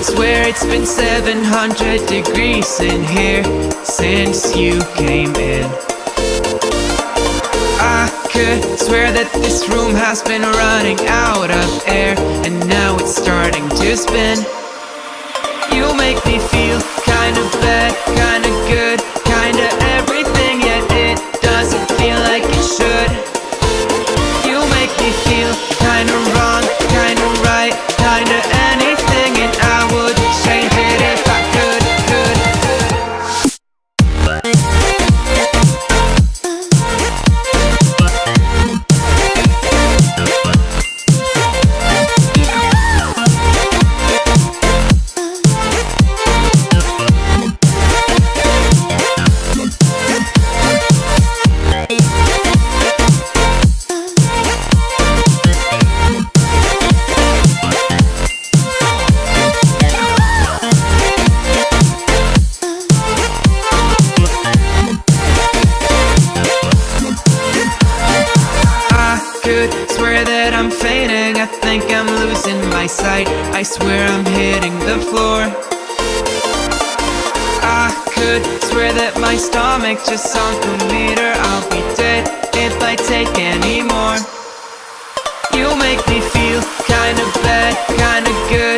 Swear it's been 700 degrees in here since you came in. I could swear that this room has been running out of air, and now it's starting to spin. You make me feel kinda bad, kinda good, kinda everything, yet it doesn't feel like it should. You make me feel kinda wrong, kinda right, kinda anything, and I would change it if I could. Swear that I'm fainting, I think I'm losing my sight, I swear I'm hitting the floor. I could swear that my stomach just sunk a meter, I'll be dead if I take any more. You make me feel kinda bad, kinda good,